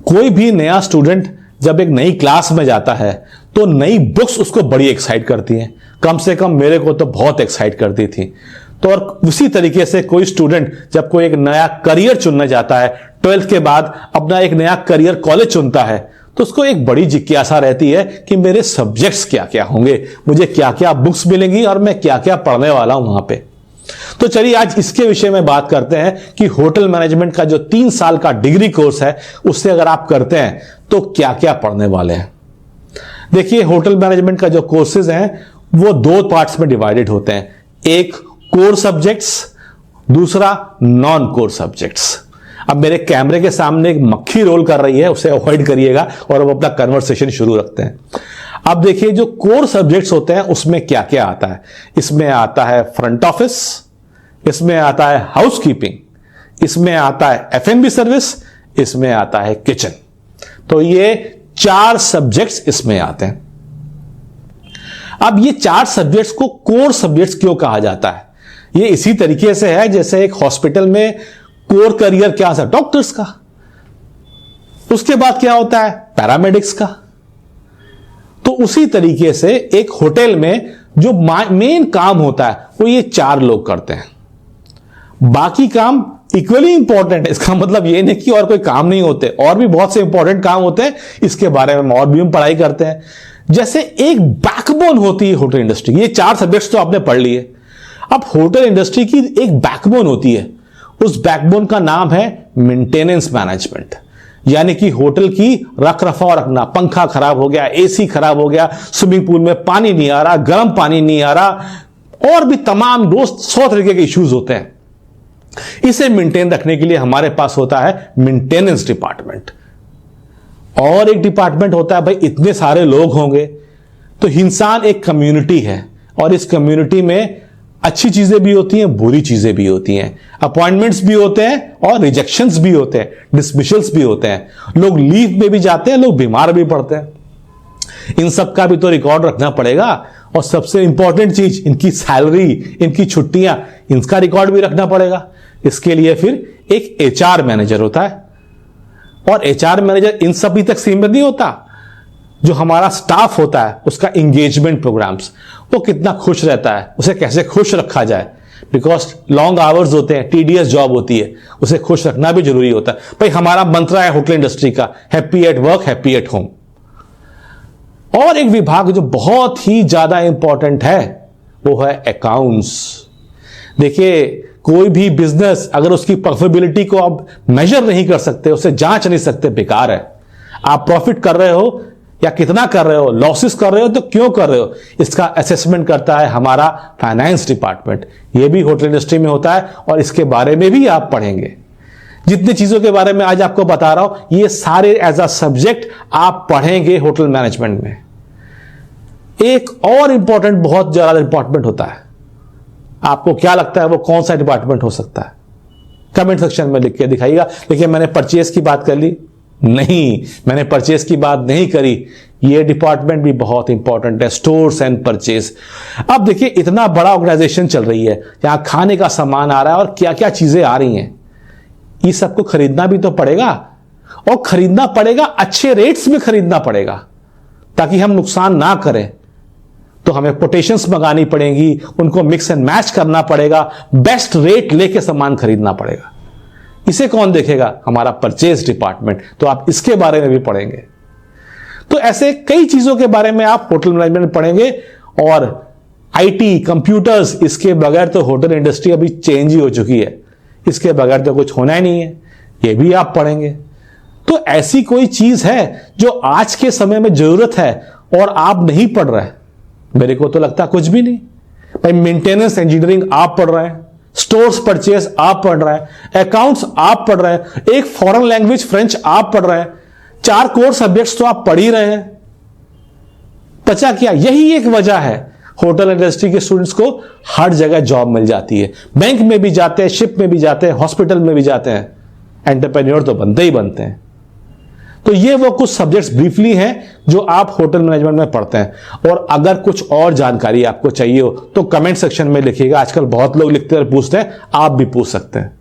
कोई भी नया स्टूडेंट जब एक नई क्लास में जाता है तो नई बुक्स उसको बड़ी एक्साइट करती हैं। कम से कम मेरे को तो बहुत एक्साइट करती थी। तो और उसी तरीके से कोई स्टूडेंट जब कोई एक नया करियर चुनने जाता है, 12th के बाद अपना एक नया करियर कॉलेज चुनता है, तो उसको एक बड़ी जिज्ञासा रहती है कि मेरे सब्जेक्ट्स क्या क्या होंगे, मुझे क्या क्या बुक्स मिलेंगी और मैं क्या क्या पढ़ने वाला हूं वहां पे। तो चलिए आज इसके विषय में बात करते हैं कि होटल मैनेजमेंट का जो 3 साल का डिग्री कोर्स है उससे अगर आप करते हैं तो क्या क्या पढ़ने वाले हैं। देखिए, होटल मैनेजमेंट का जो कोर्सेज हैं वो 2 पार्ट्स में डिवाइडेड होते हैं। एक कोर सब्जेक्ट्स, दूसरा नॉन कोर सब्जेक्ट्स। अब मेरे कैमरे के सामने एक मक्खी रोल कर रही है, उसे अवॉइड करिएगा और अब अपना कन्वर्सेशन शुरू रखते हैं। अब देखिए, जो कोर सब्जेक्ट्स होते हैं उसमें क्या क्या आता है। इसमें आता है फ्रंट ऑफिस, इसमें आता है हाउसकीपिंग, इसमें आता है F&B सर्विस, इसमें आता है किचन। तो ये 4 सब्जेक्ट्स इसमें आते हैं। अब ये 4 सब्जेक्ट्स को कोर सब्जेक्ट्स क्यों कहा जाता है? ये इसी तरीके से है जैसे एक हॉस्पिटल में कोर करियर क्या है, डॉक्टर्स का, उसके बाद क्या होता है, पैरामेडिक्स का। तो उसी तरीके से एक होटल में जो मेन काम होता है वो ये 4 लोग करते हैं। बाकी काम इक्वली इंपॉर्टेंट है, इसका मतलब ये नहीं कि और कोई काम नहीं होते, और भी बहुत से इंपॉर्टेंट काम होते हैं, इसके बारे में और भी हम पढ़ाई करते हैं। जैसे एक बैकबोन होती है होटल इंडस्ट्री, ये 4 सब्जेक्ट्स तो आपने पढ़ लिए। अब होटल इंडस्ट्री की एक बैकबोन होती है, उस बैकबोन का नाम है मेंटेनेंस मैनेजमेंट, यानी कि होटल की रख रखाव रखना। पंखा खराब हो गया, एसी खराब हो गया, स्विमिंग पूल में पानी नहीं आ रहा, गर्म पानी नहीं आ रहा, और भी तमाम दोस्त 100 तरीके के इश्यूज होते हैं। इसे मेंटेन रखने के लिए हमारे पास होता है मेंटेनेंस डिपार्टमेंट। और एक डिपार्टमेंट होता है, भाई इतने सारे लोग होंगे तो इंसान एक कम्युनिटी है, और इस कम्युनिटी में अच्छी चीजें भी होती हैं, बुरी चीजें भी होती हैं, अपॉइंटमेंट्स भी होते हैं और रिजेक्शंस भी होते हैं, डिसमिशल्स भी होते हैं, लोग लीव में भी जाते हैं, लोग बीमार भी पड़ते हैं। इन सब का भी तो रिकॉर्ड रखना पड़ेगा। और सबसे इंपॉर्टेंट चीज, इनकी सैलरी, इनकी छुट्टियां, इनका रिकॉर्ड भी रखना पड़ेगा। इसके लिए फिर एक HR मैनेजर होता है, और HR मैनेजर इन सभी तक सीमित नहीं होता। जो हमारा स्टाफ होता है उसका एंगेजमेंट प्रोग्राम्स, वो कितना खुश रहता है, उसे कैसे खुश रखा जाए, बिकॉज लॉन्ग आवर्स होते हैं, टीडियस जॉब होती है, उसे खुश रखना भी जरूरी होता है। भाई हमारा मंत्र है होटल इंडस्ट्री का, happy at work, happy at home. और एक विभाग जो बहुत ही ज्यादा इंपॉर्टेंट है वो है अकाउंट्स। देखिए, कोई भी बिजनेस अगर उसकी प्रॉफिटेबिलिटी को आप मेजर नहीं कर सकते, उसे जांच नहीं सकते, बेकार है। आप प्रॉफिट कर रहे हो या कितना कर रहे हो, लॉसेस कर रहे हो तो क्यों कर रहे हो, इसका असेसमेंट करता है हमारा फाइनेंस डिपार्टमेंट। यह भी होटल इंडस्ट्री में होता है और इसके बारे में भी आप पढ़ेंगे। जितनी चीजों के बारे में आज आपको बता रहा हूं, ये सारे एज अ सब्जेक्ट आप पढ़ेंगे होटल मैनेजमेंट में। एक और इंपॉर्टेंट, बहुत ज्यादा डिपार्टमेंट होता है, आपको क्या लगता है वो कौन सा डिपार्टमेंट हो सकता है? कमेंट सेक्शन में लिख के दिखाइएगा। देखिए, मैंने परचेज की बात कर ली? नहीं, मैंने परचेज की बात नहीं करी। ये डिपार्टमेंट भी बहुत इंपॉर्टेंट है, स्टोर्स एंड परचेज। अब देखिए, इतना बड़ा ऑर्गेनाइजेशन चल रही है, यहां खाने का सामान आ रहा है और क्या क्या चीजें आ रही हैं, ये सबको खरीदना भी तो पड़ेगा, और खरीदना पड़ेगा अच्छे रेट्स में खरीदना पड़ेगा ताकि हम नुकसान ना करें। तो हमें कोटेशंस मंगानी पड़ेंगी, उनको मिक्स एंड मैच करना पड़ेगा, बेस्ट रेट लेके सामान खरीदना पड़ेगा। इसे कौन देखेगा? हमारा परचेज डिपार्टमेंट। तो आप इसके बारे में भी पढ़ेंगे। तो ऐसे कई चीजों के बारे में आप होटल मैनेजमेंट में पढ़ेंगे। और IT, कंप्यूटर्स, इसके बगैर तो होटल इंडस्ट्री अभी चेंज ही हो चुकी है, इसके बगैर तो कुछ होना ही नहीं है, ये भी आप पढ़ेंगे। तो ऐसी कोई चीज है जो आज के समय में जरूरत है और आप नहीं पढ़ रहे? मेरे को तो लगता कुछ भी नहीं। भाई मेंटेनेंस इंजीनियरिंग आप पढ़ रहे हैं, स्टोर्स परचेज आप पढ़ रहे हैं, अकाउंट्स आप पढ़ रहे हैं, एक फॉरेन लैंग्वेज फ्रेंच आप पढ़ रहे हैं, 4 कोर सब्जेक्ट्स तो आप पढ़ ही रहे हैं। बचा क्या? यही एक वजह है होटल इंडस्ट्री के स्टूडेंट्स को हर जगह जॉब मिल जाती है। बैंक में भी जाते हैं, शिप में भी जाते हैं, हॉस्पिटल में भी जाते हैं, एंटरप्रेन्योर तो बनते ही बनते हैं। तो ये वो कुछ सब्जेक्ट्स ब्रीफली हैं जो आप होटल मैनेजमेंट में पढ़ते हैं। और अगर कुछ और जानकारी आपको चाहिए हो तो कमेंट सेक्शन में लिखिएगा। आजकल बहुत लोग लिखते और पूछते हैं, आप भी पूछ सकते हैं।